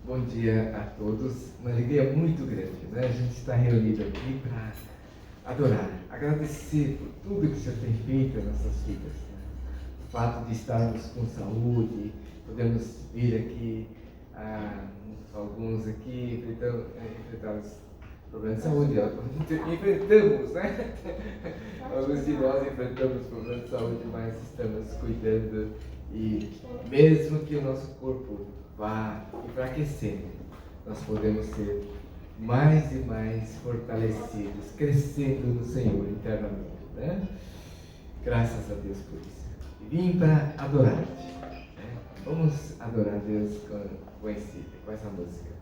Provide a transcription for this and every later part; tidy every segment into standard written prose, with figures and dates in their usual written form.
Bom dia a todos. Uma alegria muito grande, né? A gente está reunido aqui para adorar, agradecer por tudo que o Senhor tem feito em nossas vidas, né? O fato de estarmos com saúde, podemos vir aqui, alguns aqui enfrentamos problemas de saúde, enfrentamos, né? Alguns de nós enfrentamos problemas de saúde, mas estamos cuidando e mesmo que o nosso corpo vá enfraquecendo, nós podemos ser mais e mais fortalecidos, crescendo no Senhor internamente, né? Graças a Deus por isso. E vim para adorar-te, né? Vamos adorar Deus com essa música.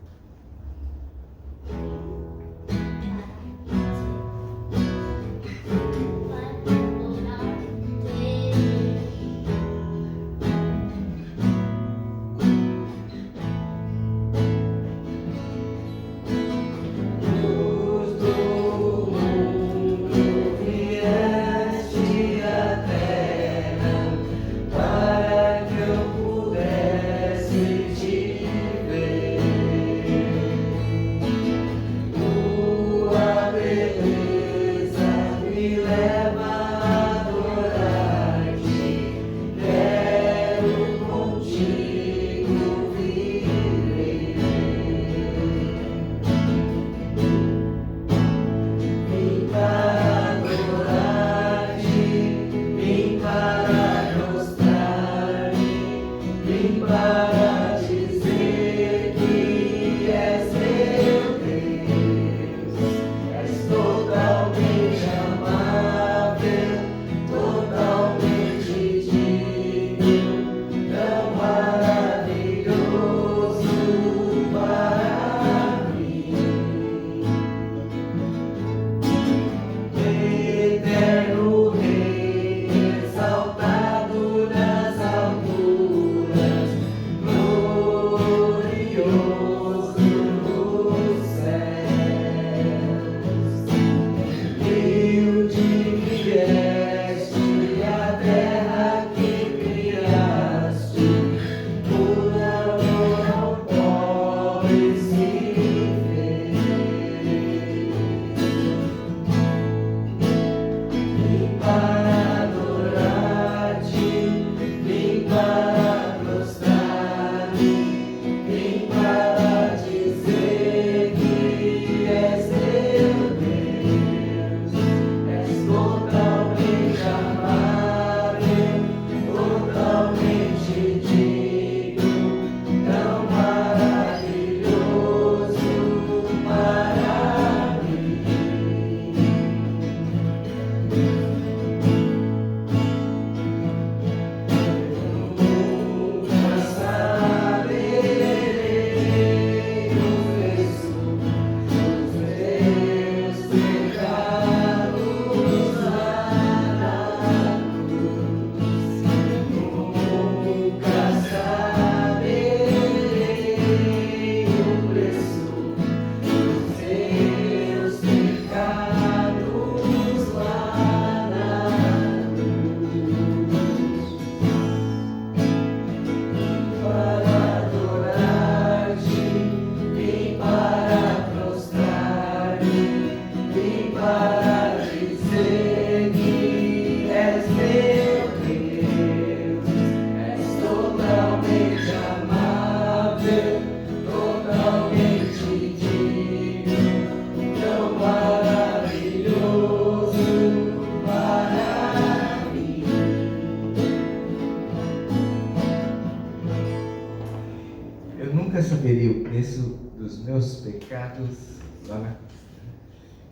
Saberia o preço dos meus pecados lá na cruz.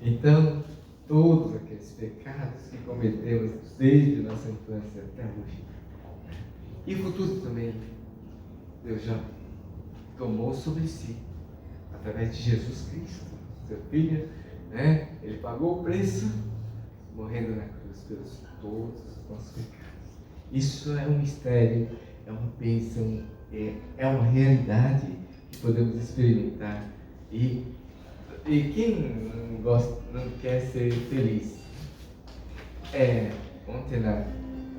Então, todos aqueles pecados que cometemos desde nossa infância até hoje, e futuro também, Deus já tomou sobre si, através de Jesus Cristo, seu Filho, né? Ele pagou o preço, morrendo na cruz pelos todos os nossos pecados. Isso é um mistério, é uma bênção, é uma realidade que podemos experimentar. E quem não quer ser feliz? Ontem na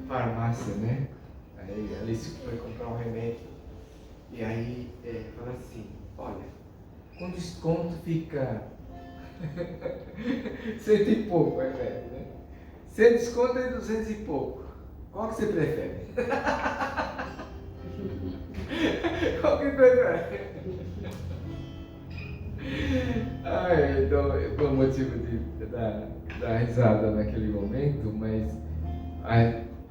farmácia, né? Aí a Alice foi comprar um remédio e aí fala assim: olha, com desconto fica 100 e pouco, ao invés, né? Sem desconto é 200 e pouco. Qual que você prefere? Qual que prefere? Então, foi o motivo de dar risada naquele momento, mas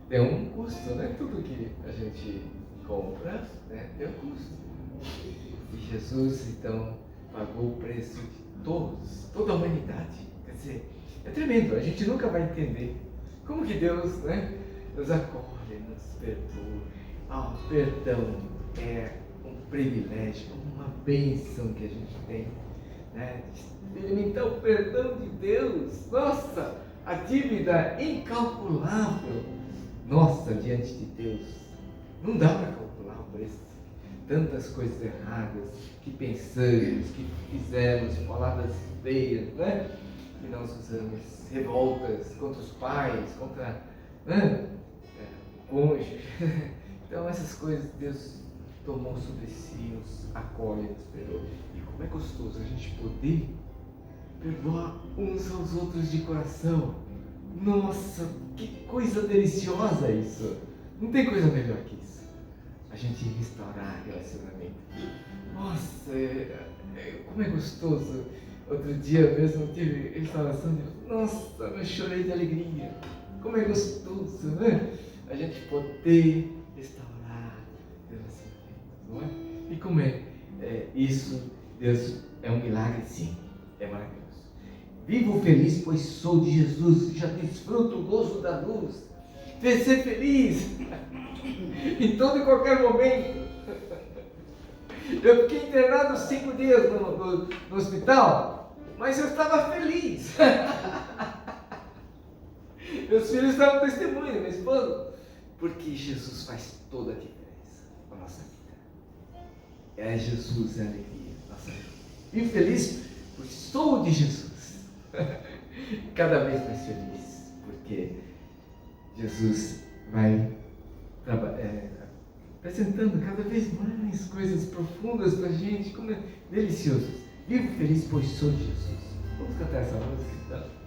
tem um custo, né? Tudo que a gente compra, né, tem um custo. E Jesus, então, pagou o preço de toda a humanidade. Quer dizer, é tremendo, a gente nunca vai entender como que Deus, né, nos acolhe, nos perdoa. O perdão é um privilégio, uma bênção que a gente tem, né? Experimentar o perdão de Deus, nossa, a dívida incalculável, nossa, diante de Deus, não dá para calcular o preço. Tantas coisas erradas que pensamos, que fizemos, palavras feias, né? Que nós usamos, revoltas contra os pais, contra o cônjuge. Então essas coisas Deus tomou sobre si, nos acolhe, nos perdoa. E como é gostoso a gente poder perdoar uns aos outros de coração. Nossa, que coisa deliciosa isso! Não tem coisa melhor que isso. A gente restaurar relacionamento. Nossa, como é gostoso. Outro dia mesmo tive restauração de... Nossa, eu chorei de alegria. Como é gostoso, né? A gente poder restaurar relacionamento, não é? E como é isso? Deus é um milagre, sim. É maravilhoso. Vivo feliz, pois sou de Jesus. Já desfruto o gozo da luz. Ser feliz em todo e qualquer momento. Eu fiquei internado 5 dias no hospital, mas eu estava feliz. Meus filhos estavam testemunhando, minha esposa, porque Jesus faz toda a diferença na nossa vida. Jesus é a alegria, nossa alegria. Vivo feliz, pois sou de Jesus. Cada vez mais feliz, porque Jesus vai apresentando cada vez mais coisas profundas para a gente, como é delicioso. Vivo feliz, pois sou de Jesus. Vamos cantar essa música então?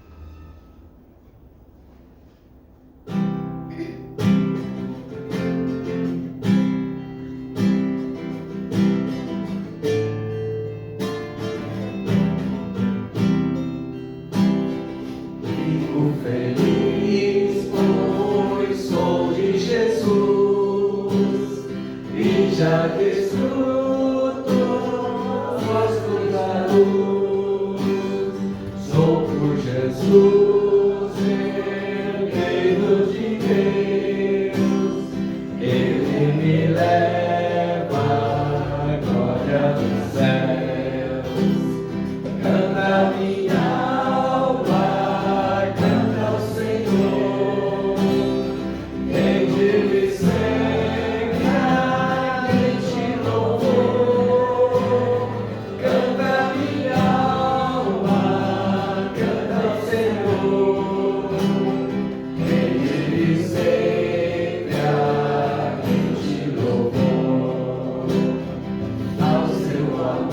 Já desfruto gosto da luz, sou por Jesus, herdeiro de Deus, Ele me leva à glória dos céus, canta minha alma, canta ao Senhor, quem vive ao seu amor.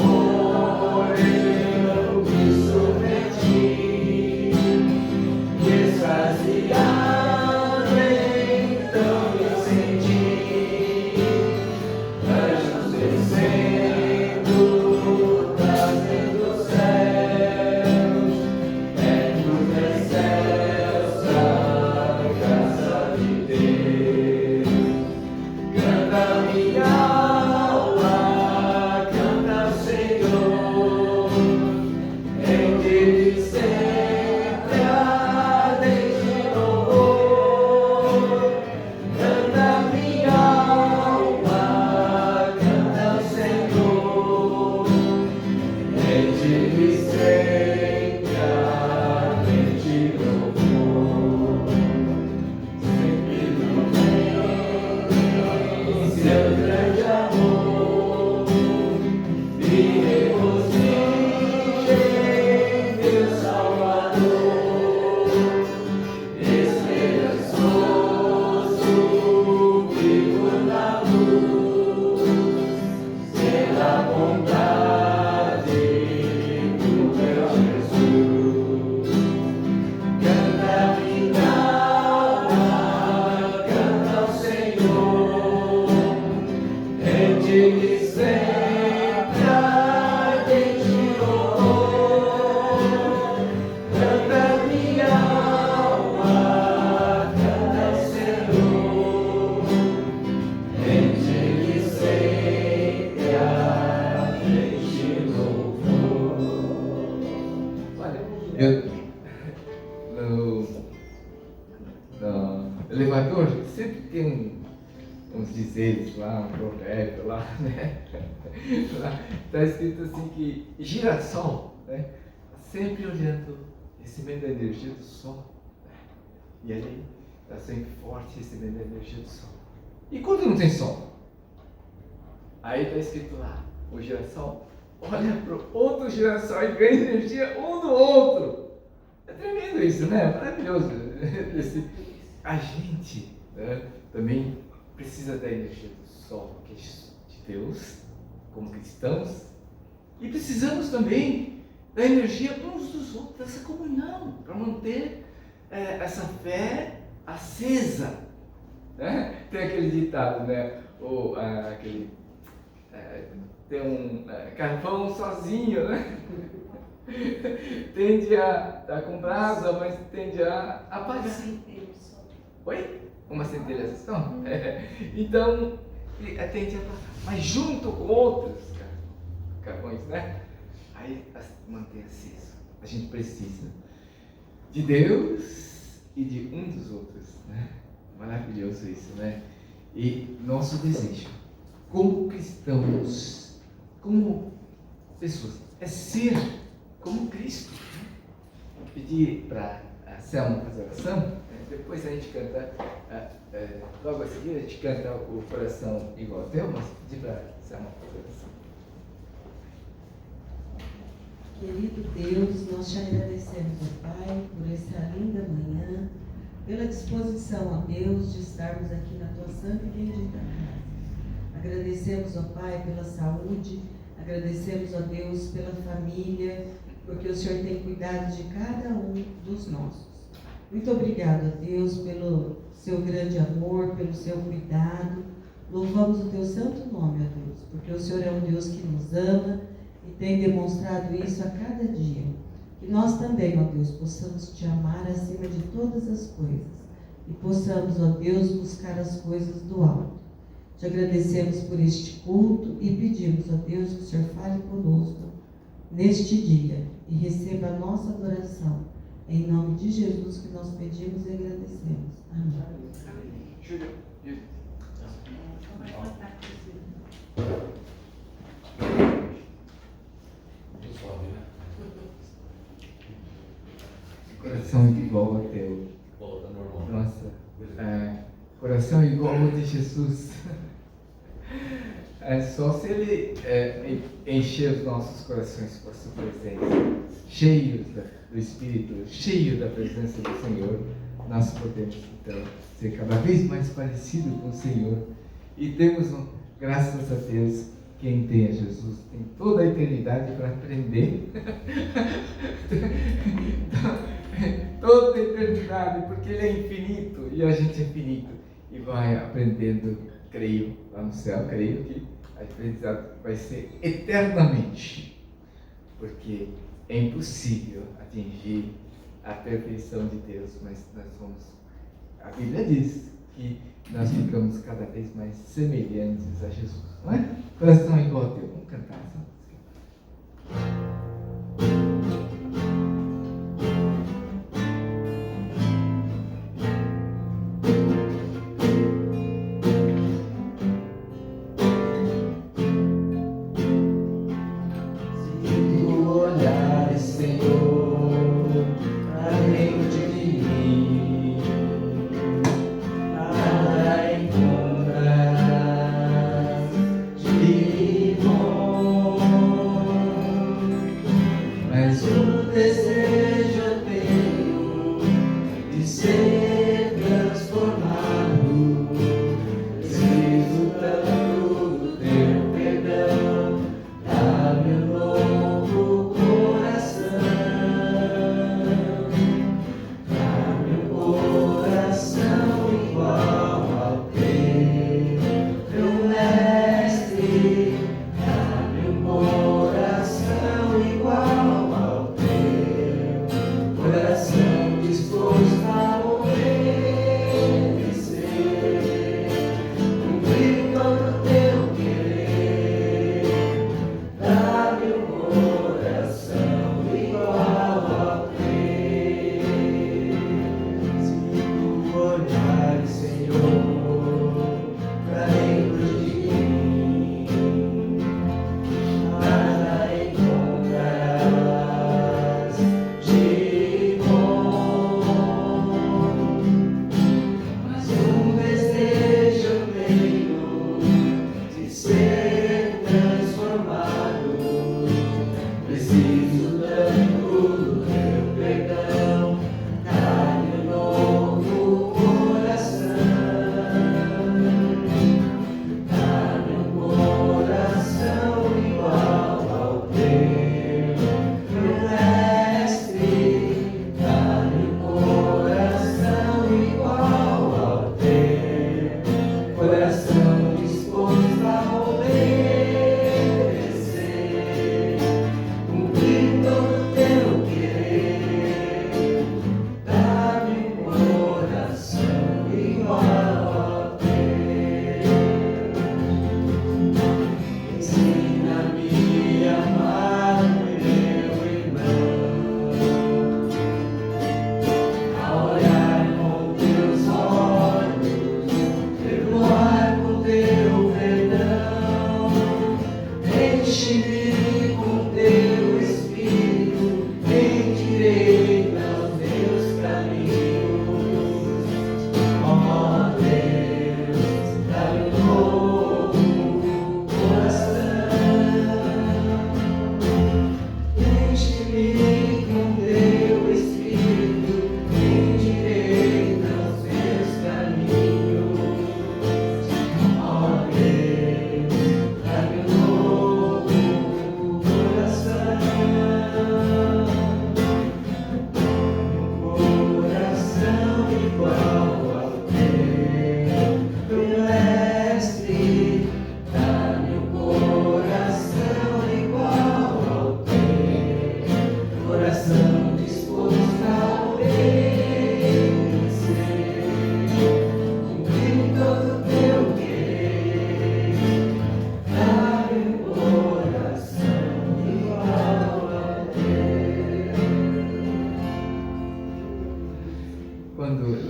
dizeres lá, um provérbio lá, né? Está escrito assim que girassol, né? Sempre olhando, recebendo a energia do sol. Né? E ele está sempre forte, recebendo a energia do sol. E quando não tem sol? Aí está escrito lá, o girassol olha para o outro girassol e ganha energia um do outro. É tremendo isso, né? Maravilhoso. A gente, né, também precisa da energia do sol, que é de Deus, como cristãos, e precisamos também da energia uns dos outros, dessa comunhão, para manter essa fé acesa. Né? Tem aquele ditado, né? Tem um carvão sozinho, né? Tende a estar com brasa, mas tende a apagar. Oi? Uma centelha só? Então, tende a apagar. Mas junto com outros carvões, né? Aí mantém aceso. A gente precisa de Deus e de um dos outros, né? Maravilhoso isso, né? E nosso desejo, como cristãos, como pessoas, é ser como Cristo. Vou pedir para a Selma fazer a oração, depois a gente canta, logo a seguir a gente canta o Coração Igual ao Teu, mas pedir para a Selma fazer a oração. Querido Deus, nós te agradecemos, ó Pai, por essa linda manhã, pela disposição, ó Deus, de estarmos aqui na Tua santa e bendita casa. Agradecemos, ó Pai, pela saúde, agradecemos, ó Deus, pela família, porque o Senhor tem cuidado de cada um dos nossos. Muito obrigado, ó Deus, pelo seu grande amor, pelo seu cuidado. Louvamos o Teu santo nome, ó Deus, porque o Senhor é um Deus que nos ama e tem demonstrado isso a cada dia. Que nós também, ó Deus, possamos Te amar acima de todas as coisas e possamos, ó Deus, buscar as coisas do alto. Te agradecemos por este culto e pedimos, ó Deus, que o Senhor fale conosco neste dia e receba a nossa adoração. Em nome de Jesus que nós pedimos e agradecemos. Amém. Júlio. Coração igual ao teu. Nossa, coração igual ao de Jesus. É só se Ele encher os nossos corações com a sua presença, cheios do Espírito, cheios da presença do Senhor, nós podemos então ser cada vez mais parecidos com o Senhor. E temos, graças a Deus, quem tem a Jesus tem toda a eternidade para aprender. Toda a eternidade, porque Ele é infinito e a gente é finito. E vai aprendendo, creio, lá no céu, creio que a aprendizado vai ser eternamente. Porque é impossível atingir a perfeição de Deus, mas nós vamos. A Bíblia diz que nós ficamos cada vez mais semelhantes a Jesus, não é? Coração igual ao teu. Vamos cantar essa música. Coração igual ao teu.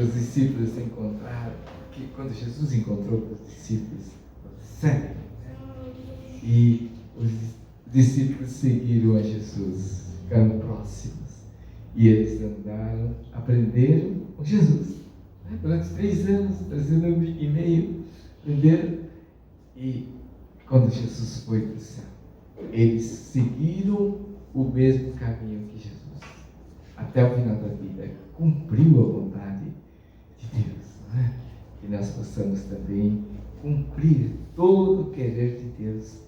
os discípulos encontraram, que quando Jesus encontrou com os discípulos, segue, né? E os discípulos seguiram a Jesus, ficaram próximos. E eles andaram, aprenderam com Jesus. Né? Durante 3 anos, 3 anos e meio, aprenderam. E quando Jesus foi para o céu, eles seguiram o mesmo caminho que Jesus. Até o final da vida, cumpriu a vontade de Deus. Não é? Que nós possamos também cumprir todo o querer de Deus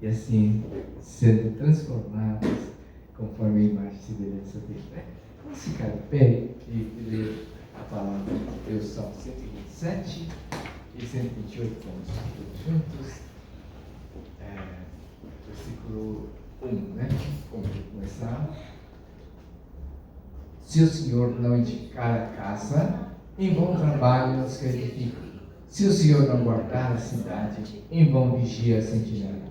e assim sendo transformados conforme a imagem e semelhança dele. Né? Vamos ficar de pé e ler a palavra de Deus, Salmo 127 e 128, vamos juntos. Versículo 1, né? Como começar? Se o Senhor não edificar a casa, em vão trabalham os que edificam. Se o Senhor não guardar a cidade, em vão vigia a sentinela.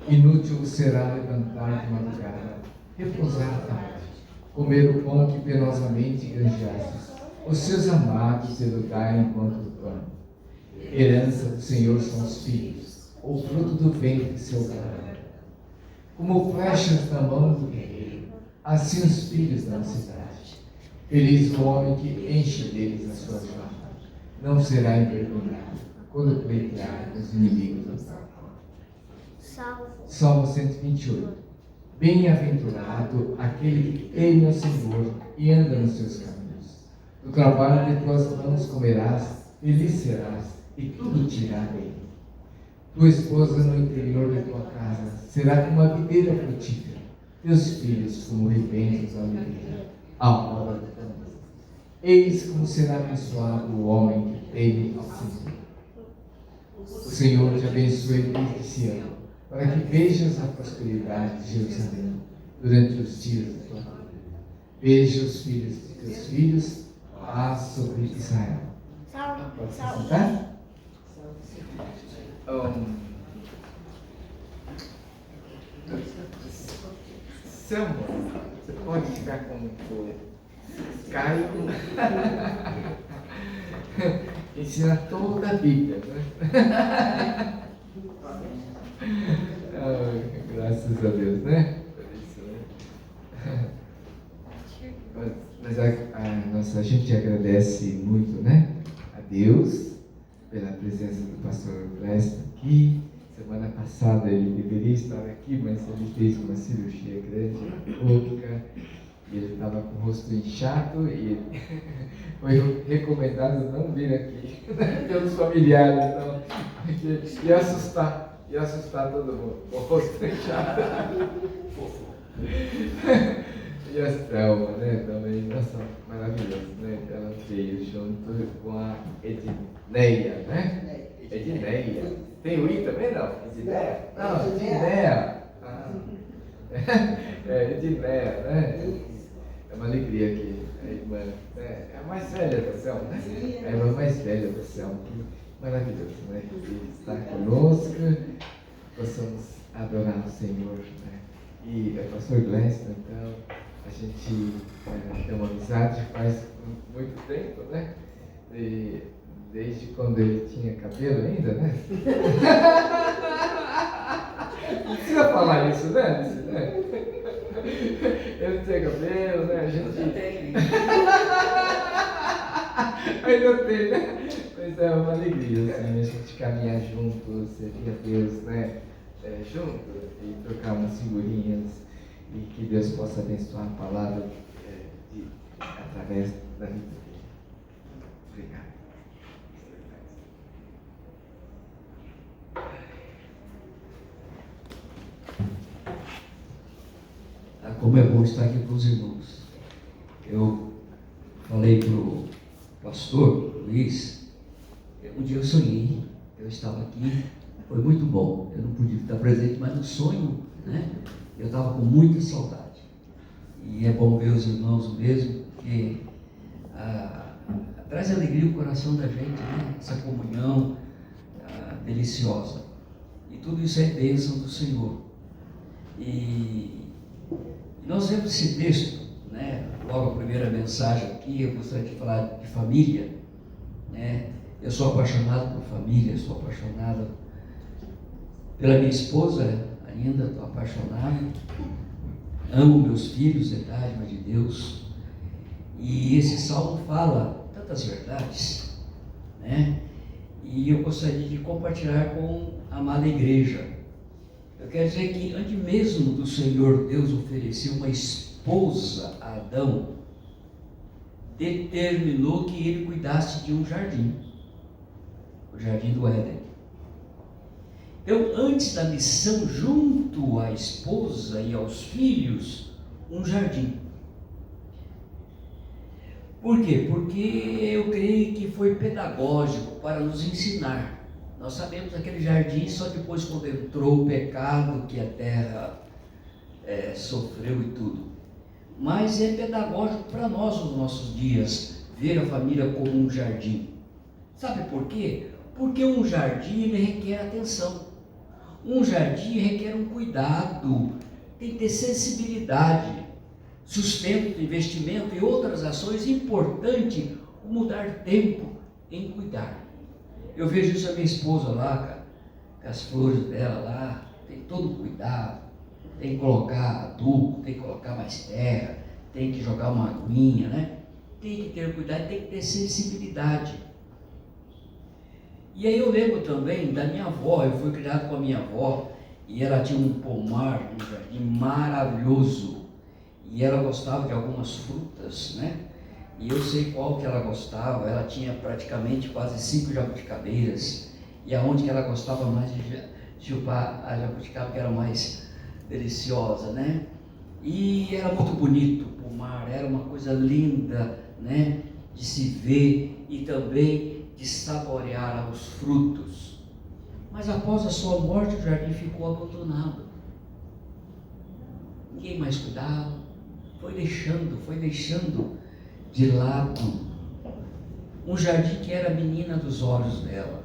Inútil será levantar de madrugada, repousar à tarde, comer o pão que penosamente granjeastes. Os seus amados elogiam enquanto dormem. Herança do Senhor são os filhos, o fruto do ventre de seu gado. Como flechas na mão do guerreiro, assim os filhos da cidade. Feliz o homem que enche deles as suas barras. Não será envergonhado quando pleitear os inimigos do Senhor. Salmo 128. Bem-aventurado aquele que teme ao Senhor e anda nos seus caminhos. Do trabalho de tuas mãos comerás, feliz serás, e tudo te irá bem. Tua esposa no interior de tua casa será como a videira frutífera, teus filhos como rebentos da oliveira, à hora do campo. Eis como será abençoado o homem que teme ao Senhor. O Senhor te abençoe desde Sião, para que vejas a prosperidade de Jerusalém durante os dias da tua vida. Veja os filhos de teus filhos, paz sobre Israel. Pode se sentar? Selma, você pode ficar com o Caio. Ensina toda a Bíblia, né? Graças a Deus, né? Mas a gente agradece muito, né? A Deus pela presença do pastor Clécio aqui. Semana passada ele deveria estar aqui, mas ele fez uma cirurgia grande na boca e ele estava com o rosto inchado e foi recomendado não vir aqui pelos familiares, não, porque ia assustar todo mundo, com o rosto inchado. E a Selma, né, também, nossa, maravilhoso, né, ela veio junto com a Edneia, né? Edneia. Tem o I também, não? Edneia? Não, Edneia. Edneia, né? É uma alegria que a irmã, né? É a mais velha da Selma, né? É a irmã mais velha da Selma, que maravilhoso, né? Que está conosco, possamos adorar o Senhor, né? E o pastor Gleison, então, a gente tem uma amizade faz muito tempo, né? Desde quando ele tinha cabelo ainda, né? Não precisa falar isso, né? Ele tinha cabelo, né? A gente ainda tem, né? Mas é uma alegria, assim, a gente caminhar junto, servir a Deus, né? Junto e trocar umas figurinhas e que Deus possa abençoar a palavra através da vida dele. Obrigado. Como é bom estar aqui com os irmãos. Eu falei para o pastor Luiz, um dia eu sonhei, eu estava aqui, foi muito bom. Eu não podia estar presente, mas no sonho, né, eu estava com muita saudade. E é bom ver os irmãos mesmo, porque traz alegria ao coração da gente, né? Essa comunhão deliciosa. E tudo isso é bênção do Senhor. E nós vemos esse texto, né? logo a primeira mensagem aqui, eu gostaria de falar de família, né? Eu sou apaixonado por família, sou apaixonado pela minha esposa, ainda estou apaixonado, amo meus filhos, é dádiva de Deus, e esse salmo fala tantas verdades, né? E eu gostaria de compartilhar com a amada igreja. Eu quero dizer que antes mesmo do Senhor Deus oferecer uma esposa a Adão, determinou que ele cuidasse de um jardim, o jardim do Éden. Então, antes da missão, junto à esposa e aos filhos, um jardim. Por quê? Porque eu creio que foi pedagógico para nos ensinar. Nós sabemos aquele jardim só depois quando entrou o pecado que a terra sofreu e tudo. Mas é pedagógico para nós nos nossos dias, ver a família como um jardim. Sabe por quê? Porque um jardim ele requer atenção. Um jardim requer um cuidado, tem que ter sensibilidade, sustento, investimento e outras ações importantes, como dar tempo em cuidar. Eu vejo isso a minha esposa lá, com as flores dela lá, tem todo cuidado, tem que colocar adubo, tem que colocar mais terra, tem que jogar uma aguinha, né? Tem que ter cuidado, tem que ter sensibilidade. E aí eu lembro também da minha avó, eu fui criado com a minha avó, e ela tinha um pomar, um jardim maravilhoso, e ela gostava de algumas frutas, né? E eu sei qual que ela gostava, ela tinha praticamente quase 5 jabuticabeiras, e aonde que ela gostava mais de chupar a jabuticaba, que era mais deliciosa, né? E era muito bonito o pomar, era uma coisa linda, né? De se ver e também de saborear os frutos. Mas após a sua morte, o jardim ficou abandonado. Ninguém mais cuidava, foi deixando de lado um jardim que era a menina dos olhos dela.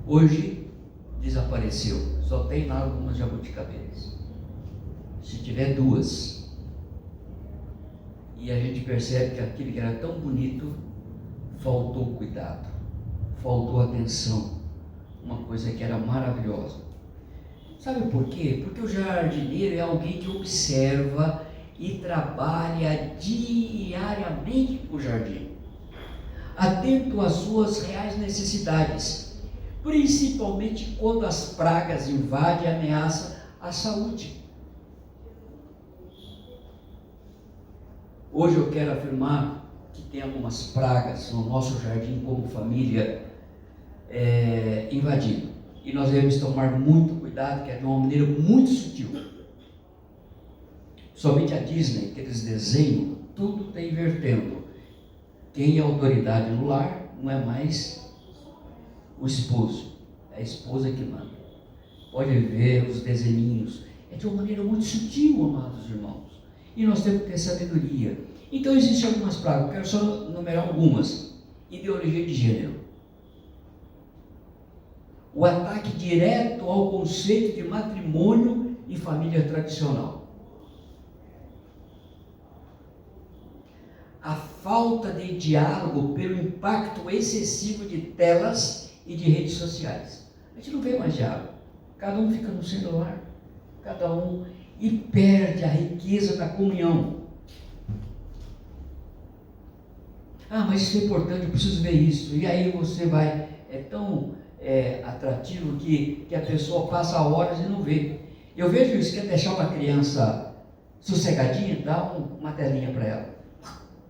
Hoje desapareceu, só tem lá algumas jabuticabeiras, se tiver 2. E a gente percebe que aquilo que era tão bonito faltou cuidado, faltou atenção, uma coisa que era maravilhosa. Sabe por quê? Porque o jardineiro é alguém que observa e trabalha diariamente o jardim, atento às suas reais necessidades, principalmente quando as pragas invadem e ameaçam a saúde. Hoje eu quero afirmar que tem algumas pragas no nosso jardim como família invadindo, e nós devemos tomar muito cuidado, que é de uma maneira muito sutil. Somente a Disney, que eles desenham, tudo está invertendo. Quem é autoridade no lar não é mais o esposo, é a esposa que manda. Pode ver os desenhinhos, é de uma maneira muito sutil, amados irmãos, e nós temos que ter sabedoria. Então existem algumas pragas, eu quero só numerar algumas. Ideologia de gênero, o ataque direto ao conceito de matrimônio e família tradicional, a falta de diálogo pelo impacto excessivo de telas e de redes sociais. A gente não vê mais diálogo, cada um fica no celular, e perde a riqueza da comunhão. Mas isso é importante, eu preciso ver isso. E aí você vai, é tão atrativo que a pessoa passa horas e não vê. Eu vejo isso, quer deixar uma criança sossegadinha, dá uma telinha para ela.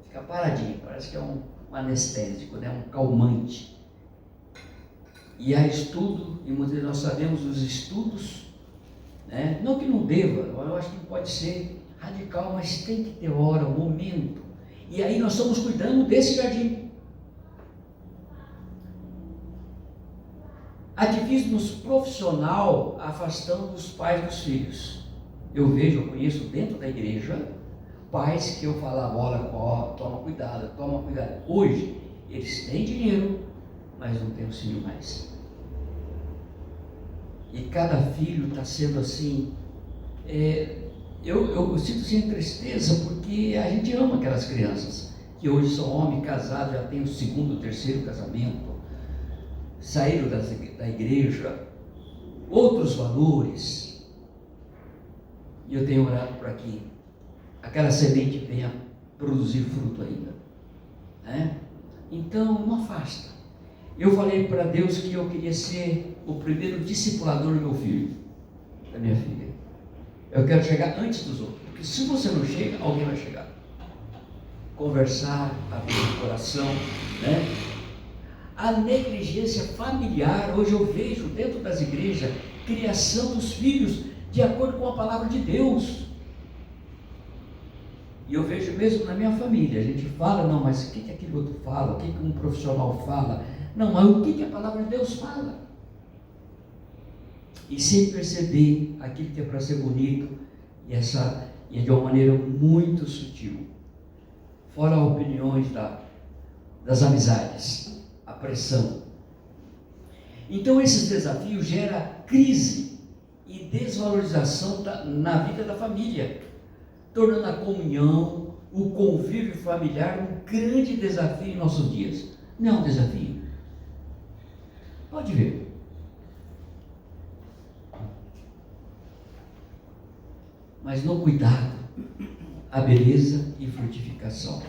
Fica paradinha, parece que é um anestésico, né? Um calmante. E há estudo, e muitas vezes nós sabemos os estudos, né? Não que não deva, eu acho que pode ser radical, mas tem que ter hora, momento. E aí nós estamos cuidando desse jardim. Ativismo profissional afastando os pais dos filhos. Eu conheço dentro da igreja pais que eu falava, olha, toma cuidado. Hoje, eles têm dinheiro, mas não tem auxílio mais. E cada filho está sendo assim, eu sinto assim tristeza, porque a gente ama aquelas crianças que hoje são homens casados, já têm o segundo, terceiro casamento, saíram da igreja, outros valores, e eu tenho orado para que aquela semente venha produzir fruto ainda, né? Então não afasta. Eu falei para Deus que eu queria ser o primeiro discipulador do meu filho, da minha filha. Eu quero chegar antes dos outros, porque se você não chega, alguém vai chegar. Conversar, abrir o coração, né? A negligência familiar, hoje eu vejo dentro das igrejas, criação dos filhos de acordo com a palavra de Deus. E eu vejo mesmo na minha família, a gente fala, não, mas o que aquele outro fala, o que um profissional fala, não, mas o que a palavra de Deus fala? E sem perceber aquilo que é para ser bonito, e de uma maneira muito sutil. Fora opiniões das amizades, a pressão. Então esses desafios geram crise e desvalorização na vida da família, tornando a comunhão, o convívio familiar um grande desafio em nossos dias. Não é um desafio? Pode ver. Mas no cuidado, a beleza e frutificação.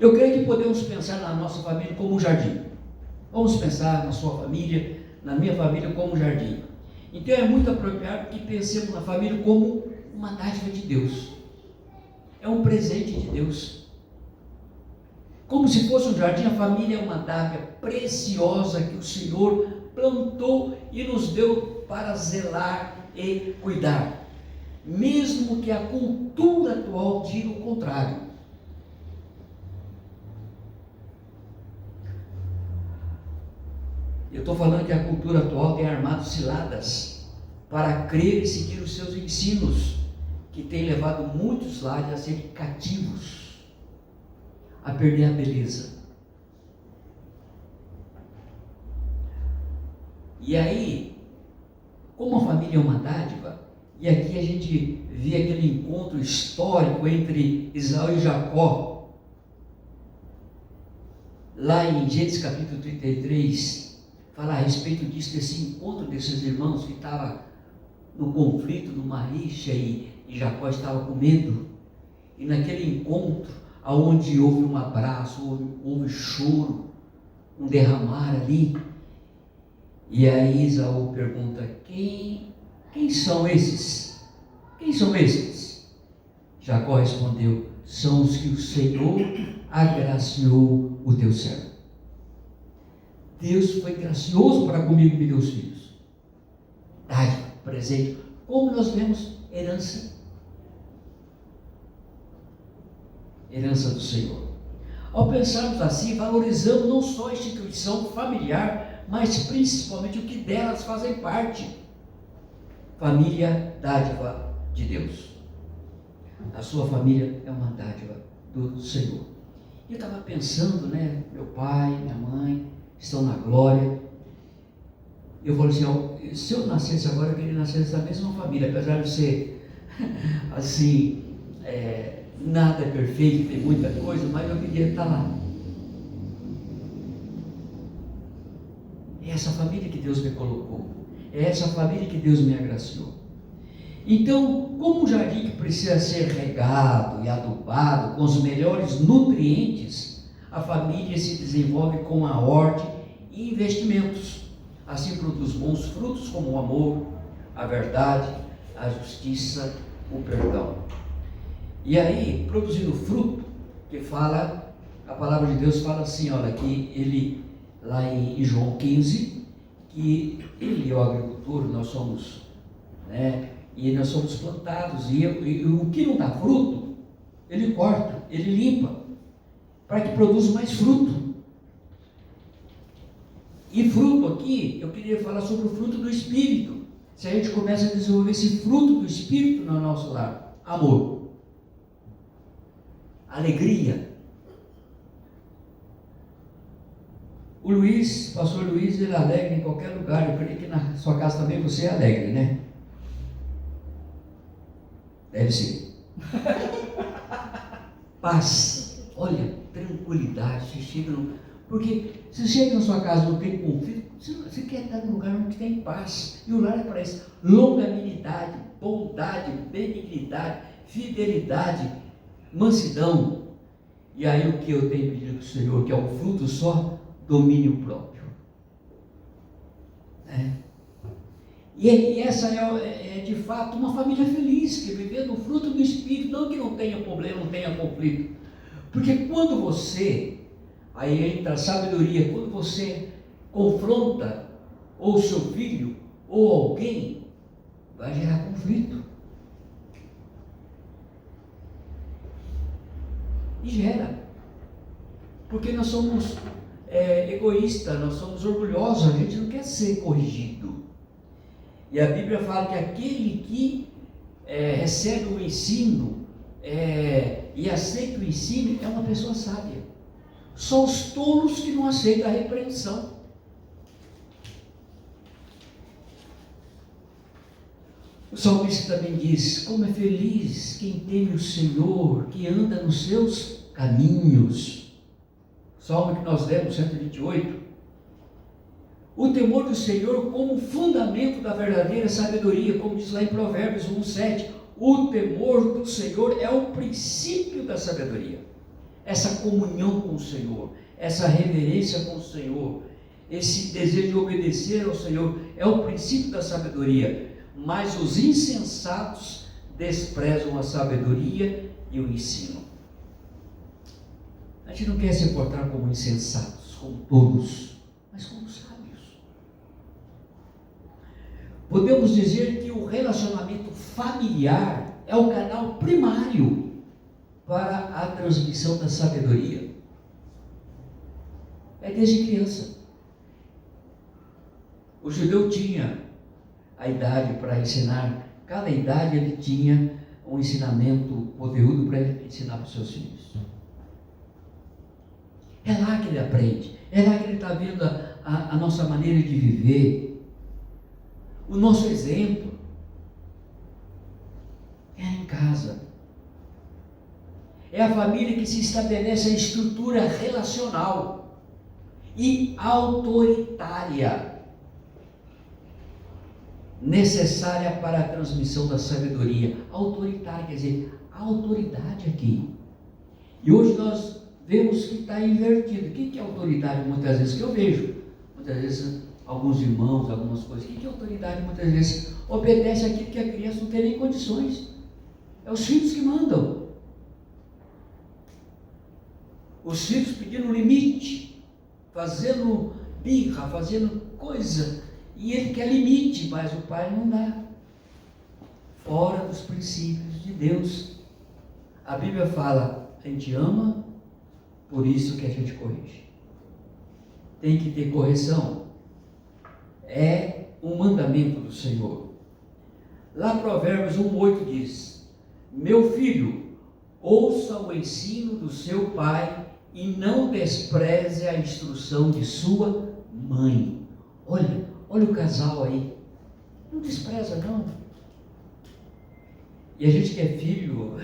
Eu creio que podemos pensar na nossa família como um jardim. Vamos pensar na sua família, na minha família como um jardim. Então é muito apropriado que pensemos na família como uma dádiva de Deus. É um presente de Deus. Como se fosse um jardim, a família é uma dádiva preciosa que o Senhor plantou e nos deu para zelar e cuidar. Mesmo que a cultura atual diga o contrário. Eu estou falando que a cultura atual tem armado ciladas para crer e seguir os seus ensinos, que tem levado muitos lares a serem cativos, a perder a beleza. E aí, como a família é uma dádiva, e aqui a gente vê aquele encontro histórico entre Esaú e Jacó, lá em Gênesis capítulo 33, fala a respeito disso, desse encontro desses irmãos que estavam no conflito, numa rixa, e Jacó estava com medo. E naquele encontro, aonde houve um abraço, houve choro, um derramar ali, e aí Esaú pergunta: quem são esses? Quem são esses? Jacó respondeu: são os que o Senhor agraciou o teu servo. Deus foi gracioso para comigo e me deu os filhos. Dádiva, presente. Como nós vemos, herança. Herança do Senhor. Ao pensarmos assim, valorizamos não só a instituição familiar, mas principalmente o que delas fazem parte. Família, dádiva de Deus. A sua família é uma dádiva do Senhor. Eu estava pensando, né? Meu pai, minha mãe estão na glória. Eu falei assim: se eu nascesse agora, eu queria nascer nessa mesma família, apesar de ser assim, nada é perfeito, tem muita coisa, mas eu queria estar lá. É essa família que Deus me colocou, é essa família que Deus me agraciou. Então, como um jardim que precisa ser regado e adubado com os melhores nutrientes, a família se desenvolve com a horta e investimentos. Assim produz bons frutos como o amor, a verdade, a justiça, o perdão. E aí, produzindo fruto, que fala, a palavra de Deus fala assim, olha, que ele, lá em João 15, que ele é o agricultor, nós somos, né, e nós somos plantados, e o que não dá fruto, ele corta, ele limpa, para que produza mais fruto. E fruto aqui, eu queria falar sobre o fruto do Espírito. Se a gente começa a desenvolver esse fruto do Espírito no nosso lar: amor, alegria. O Luiz, pastor Luiz, ele é alegre em qualquer lugar. Eu creio que na sua casa também você é alegre, né? Deve ser. Paz, olha, tranquilidade. Você chega porque se você chega na sua casa e não tem conflito, você quer estar num lugar onde tem paz. E o lar é para isso. Longanimidade, bondade, benignidade, fidelidade, mansidão. E aí o que eu tenho pedido para o Senhor, que é um fruto só, domínio próprio. E essa é de fato uma família feliz, que vive no fruto do Espírito, não que não tenha problema, não tenha conflito. Porque quando você, aí entra a sabedoria, quando você confronta ou seu filho ou alguém, vai gerar conflito. E gera. Porque nós somos egoístas, nós somos orgulhosos, a gente não quer ser corrigido. E a Bíblia fala que aquele que recebe o ensino e aceita o ensino é uma pessoa sábia. Só os tolos que não aceitam a repreensão. O salmista também diz: como é feliz quem teme o Senhor, que anda nos seus caminhos. Salmo que nós lemos, 128. O temor do Senhor como fundamento da verdadeira sabedoria, como diz lá em Provérbios 1:7. O temor do Senhor é o princípio da sabedoria. Essa comunhão com o Senhor, essa reverência com o Senhor, esse desejo de obedecer ao Senhor, é o princípio da sabedoria. Mas os insensatos desprezam a sabedoria e o ensino. A gente não quer se portar como insensatos, como tolos, mas como sábios. Podemos dizer que o relacionamento familiar é o canal primário para a transmissão da sabedoria. É desde criança. O judeu tinha a idade para ensinar, cada idade ele tinha um ensinamento conteúdo para ensinar para os seus filhos. É lá que ele aprende, é lá que ele está vendo a nossa maneira de viver, o nosso exemplo. É em casa. É a família que se estabelece a estrutura relacional e autoritária necessária para a transmissão da sabedoria. Autoritária, quer dizer, a autoridade aqui. E hoje nós vemos que está invertido. O que é autoridade muitas vezes? Que eu vejo, muitas vezes, alguns irmãos, algumas coisas. O que é autoridade muitas vezes? Obedece aquilo que a criança não tem nem condições. É os filhos que mandam. Os filhos pedindo limite, fazendo birra, fazendo coisa, e ele quer limite, mas o pai não dá. Fora dos princípios de Deus. A Bíblia fala, a gente ama, por isso que a gente corrige. Tem que ter correção. É um mandamento do Senhor. Lá Provérbios 1:8 diz: meu filho, ouça o ensino do seu pai e não despreze a instrução de sua mãe. Olha o casal aí. Não despreza não. E a gente que é filho,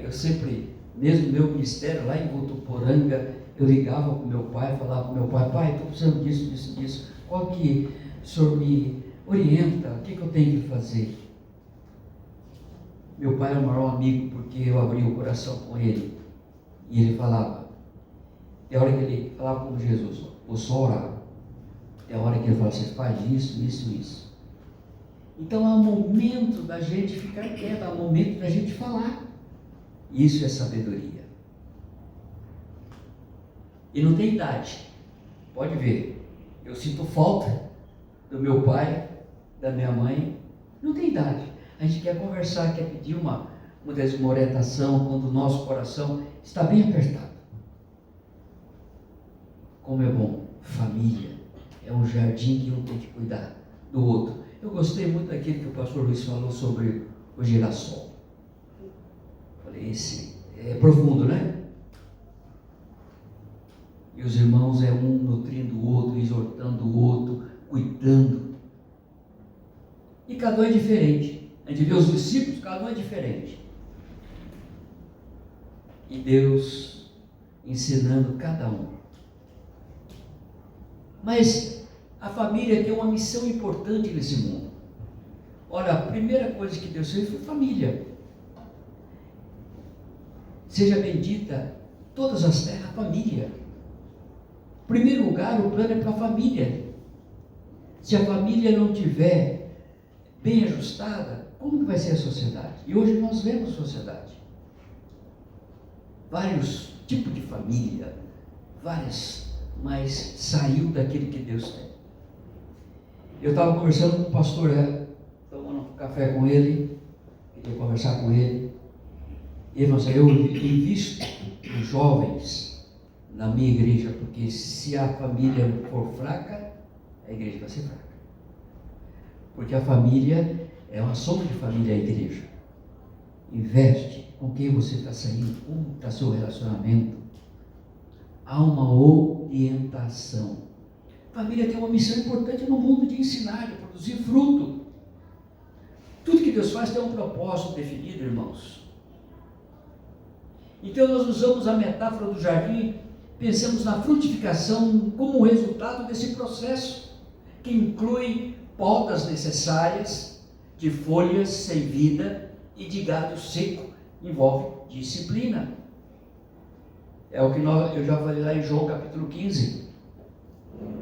eu sempre, mesmo no meu ministério lá em Votuporanga, eu ligava para o meu pai, falava para o meu pai: pai, estou precisando disso. Qual que o senhor me orienta? O que eu tenho que fazer? Meu pai era o maior amigo, porque eu abri o coração com ele. E ele falava, tem hora que ele falava como Jesus, vou só orar. Tem hora que ele falava, você faz isso. Então há um momento da gente ficar quieto, há um momento da gente falar. Isso é sabedoria. E não tem idade. Pode ver, eu sinto falta do meu pai, da minha mãe, não tem idade. A gente quer conversar, quer pedir uma orientação, quando o nosso coração está bem apertado. Como é bom, família, é um jardim que um tem que cuidar do outro. Eu gostei muito daquilo que o pastor Luiz falou sobre o girassol. Falei, esse é profundo, né? E os irmãos é um nutrindo o outro, exortando o outro, cuidando. E cada um é diferente. A gente vê os discípulos, cada um é diferente. E Deus ensinando cada um. Mas a família tem uma missão importante nesse mundo. Ora, a primeira coisa que Deus fez foi família. Seja bendita todas as terras, família. Em primeiro lugar, o plano é para a família. Se a família não tiver bem ajustada, como que vai ser a sociedade? E hoje nós vemos sociedade. Vários tipos de família, mas saiu daquilo que Deus tem. Eu estava conversando com o pastor, tomando um café com ele, queria conversar com ele. E ele falou assim: eu invisto nos jovens na minha igreja, porque se a família for fraca, a igreja vai ser fraca. Porque a família é uma soma de família, a igreja. Investe com quem você está saindo, como está seu relacionamento. Há uma orientação. A família tem uma missão importante no mundo de ensinar, de produzir fruto. Tudo que Deus faz tem um propósito definido, irmãos. Então nós usamos a metáfora do jardim, pensamos na frutificação como resultado desse processo, que inclui podas necessárias, de folhas sem vida e de galho seco, envolve disciplina. É o que eu já falei lá em João capítulo 15.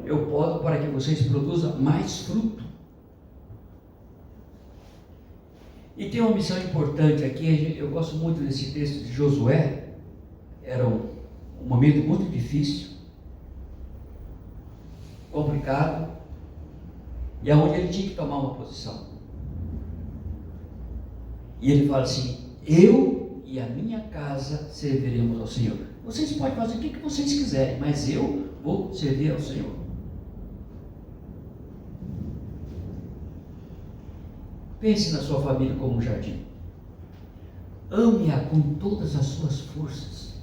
Eu podo para que vocês produzam mais fruto. E tem uma missão importante aqui, eu gosto muito desse texto de Josué. Era um momento muito difícil, complicado, e aonde ele tinha que tomar uma posição. E ele fala assim: eu e a minha casa serviremos ao Senhor. Vocês podem fazer o que vocês quiserem, mas eu vou servir ao Senhor. Pense na sua família como um jardim. Ame-a com todas as suas forças.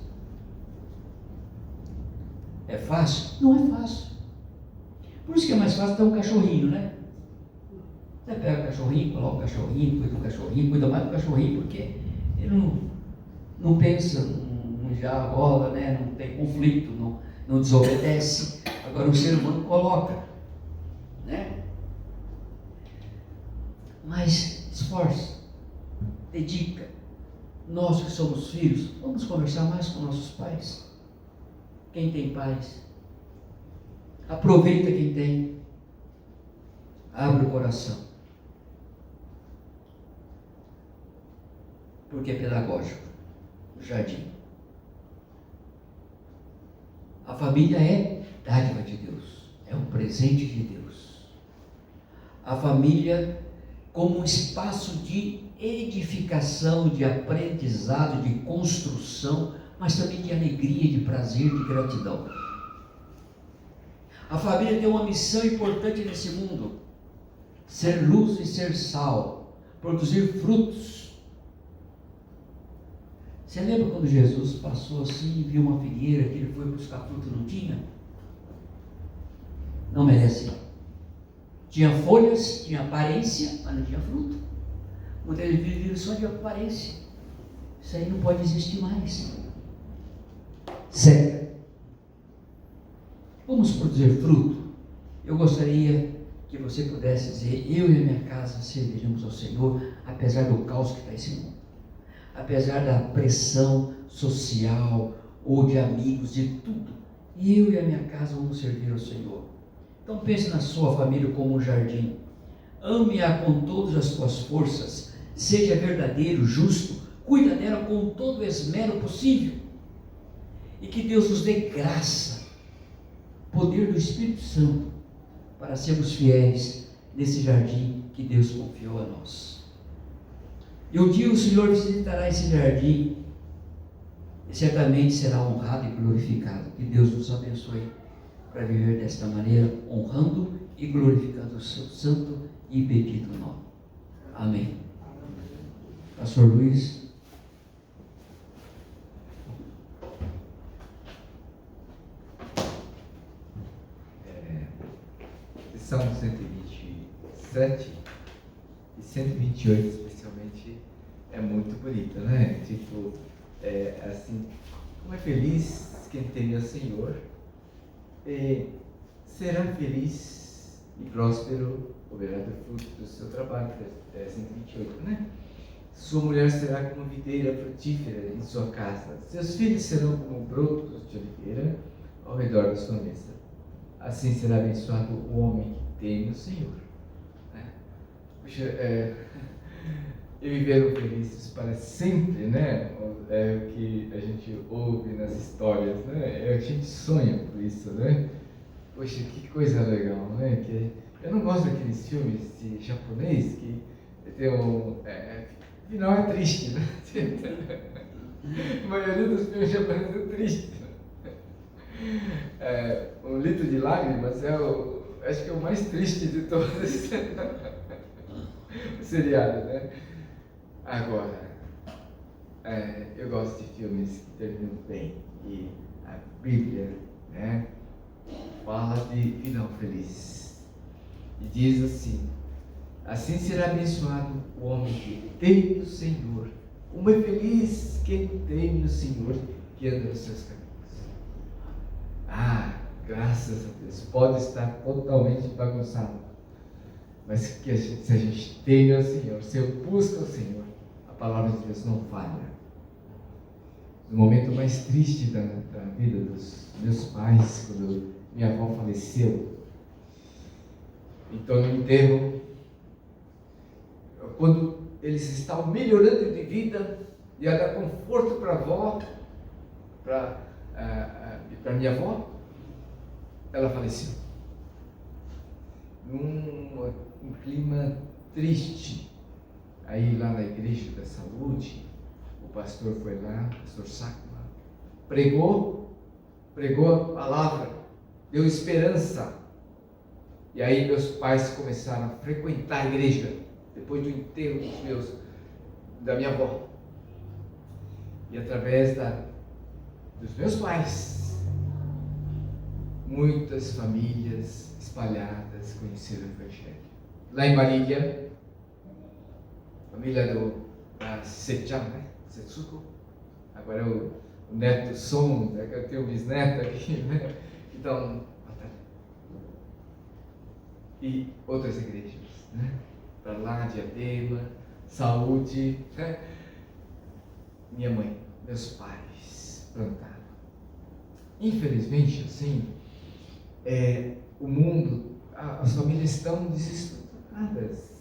É fácil? Não é fácil. Por isso que é mais fácil ter um cachorrinho, né? Você pega o cachorrinho, coloca o cachorrinho, cuida do cachorrinho, cuida mais do cachorrinho, porque ele não pensa, não já rola, né? Não tem conflito, não desobedece. Agora o ser humano coloca, né? Mas esforça, dedica. Nós que somos filhos, vamos conversar mais com nossos pais. Quem tem pais, aproveita quem tem, abre o coração, porque é pedagógico, o jardim. A família é dádiva de Deus, é um presente de Deus. A família como um espaço de edificação, de aprendizado, de construção, mas também de alegria, de prazer, de gratidão. A família tem uma missão importante nesse mundo: ser luz e ser sal, produzir frutos. Você lembra quando Jesus passou assim e viu uma figueira que ele foi buscar fruto e não tinha? Não merece. Tinha folhas, tinha aparência, mas não tinha fruto. Quando ele vive só de aparência, isso aí não pode existir mais. Seca. Vamos produzir fruto. Eu gostaria que você pudesse dizer: eu e a minha casa serviremos ao Senhor, apesar do caos que está esse mundo, apesar da pressão social ou de amigos, de tudo. Eu e a minha casa vamos servir ao Senhor. Então pense na sua família como um jardim. Ame-a com todas as suas forças. Seja verdadeiro, justo. Cuida dela com todo o esmero possível. E que Deus nos dê graça, poder do Espírito Santo, para sermos fiéis nesse jardim que Deus confiou a nós. E um dia o Senhor visitará esse jardim e certamente será honrado e glorificado. Que Deus nos abençoe para viver desta maneira, honrando e glorificando o seu santo e bendito nome. Amém. Pastor Luiz. Salmo 127 e 128 especialmente. bonita, né? Tipo, assim, como é feliz quem teme ao Senhor, será feliz e próspero o verdadeiro fruto do seu trabalho, 128, né? Sua mulher será como videira frutífera em sua casa, seus filhos serão como brotos de oliveira ao redor da sua mesa. Assim será abençoado o homem que teme o Senhor. Né? Puxa, e viveram felizes para sempre, né? É o que a gente ouve nas histórias, né? A gente sonha por isso, né? Poxa, que coisa legal, né? Eu não gosto daqueles filmes de japonês que tem o final é triste, né? A maioria dos filmes japoneses é triste. Um litro de lágrimas acho que é o mais triste de todos os seriados, né? Agora, eu gosto de filmes que terminam bem, e a Bíblia, né, fala de final feliz e diz assim: assim será abençoado o homem que teme o Senhor. Como é feliz quem teme o Senhor, que anda nos seus caminhos. Graças a Deus, pode estar totalmente bagunçado, mas se a gente teme ao Senhor, se eu busco o Senhor, a palavra de Deus não falha. No momento mais triste da vida dos meus pais, quando minha avó faleceu, então no enterro, quando eles estavam melhorando de vida, ia dar conforto para a avó, para minha avó, ela faleceu. Num clima triste. Aí lá na igreja da saúde, o pastor foi lá, o pastor Sacma, pregou a palavra, deu esperança. E aí meus pais começaram a frequentar a igreja, depois do enterro da minha avó. E através dos meus pais, muitas famílias espalhadas conheceram o Evangelho. Lá em Marília, família da Sechan, né? Setsuko, agora é o neto Som, né? Que eu tenho um bisneto aqui, né? Então, e outras igrejas, né? Para lá, Diadema, Saúde, né? Minha mãe, meus pais plantaram. Infelizmente, assim, o mundo, as famílias estão desestruturadas.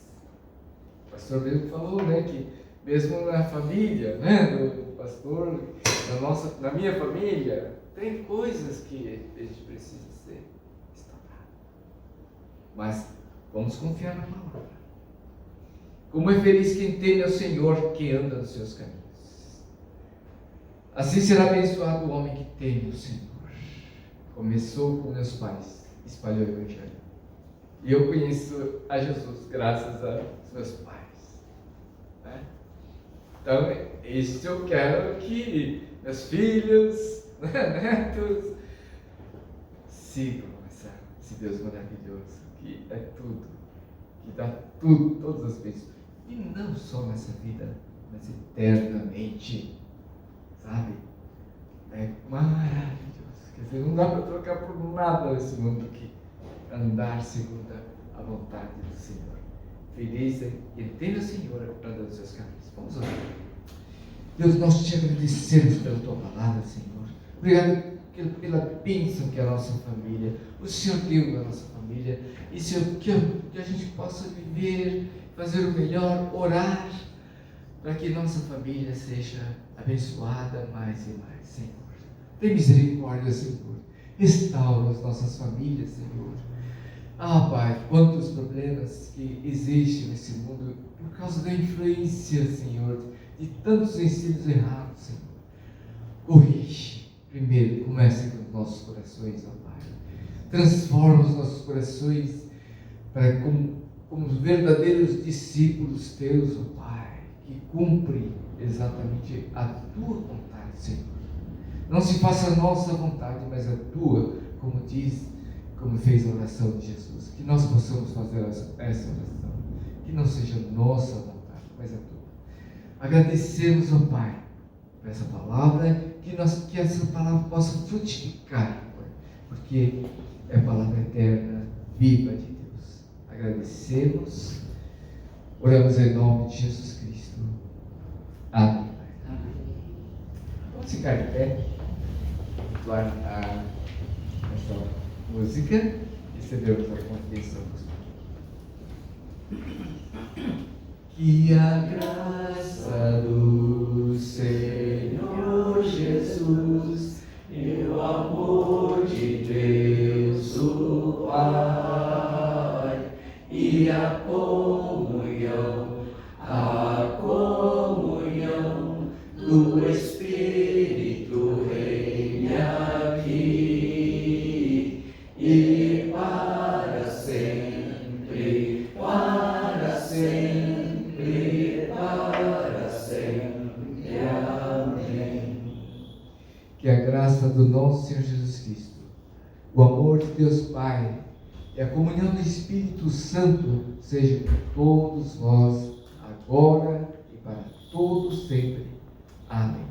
O pastor mesmo falou, né, que mesmo na família, né, do pastor, na minha família, tem coisas que a gente precisa ser restaurado. Mas vamos confiar na palavra. Como é feliz quem teme ao Senhor, que anda nos seus caminhos. Assim será abençoado o homem que teme o Senhor. Começou com meus pais, espalhou o Evangelho. E eu conheço a Jesus graças aos meus pais. Né? Então, isso eu quero que meus filhos, netos, sigam esse Deus maravilhoso, que é tudo, que dá tudo, todas as bênçãos. E não só nessa vida, mas eternamente. Sabe? É maravilhoso. Quer dizer, não dá para trocar por nada nesse mundo que andar segundo a vontade do Senhor. Feliz é quem tem o Senhor andando nos seus caminhos. Vamos orar. Deus, nós te agradecemos pela tua palavra, Senhor. Obrigado pela bênção que é a nossa família, o Senhor deu na nossa família. E, Senhor, que a gente possa viver, fazer o melhor, orar, para que nossa família seja abençoada mais e mais, Senhor. Tem misericórdia, Senhor. Restaura as nossas famílias, Senhor. Pai, quantos problemas que existem nesse mundo por causa da influência, Senhor, de tantos ensinos errados, Senhor. Corrige. Primeiro, comece com os nossos corações, Pai. Transforma os nossos corações para como verdadeiros discípulos teus, Pai, que cumprem exatamente a tua vontade, Senhor. Não se faça a nossa vontade, mas a tua, como fez a oração de Jesus. Que nós possamos fazer essa oração. Que não seja a nossa vontade, mas a tua. Agradecemos, ó Pai, por essa palavra, que essa palavra possa frutificar, Pai, porque é a palavra eterna, viva de Deus. Agradecemos, oramos em nome de Jesus Cristo. Amém. Vamos ficar de pé, entoar essa música e recebemos a confissão dos que a graça do Senhor Jesus e o amor de Deus o Pai e a comunhão do Espírito reine aqui e para sempre, para sempre, para sempre. Amém. Que a graça do nosso Senhor Jesus Cristo, o amor de Deus Pai e a comunhão do Espírito Santo seja com todos vós, agora e para todos sempre. Amém.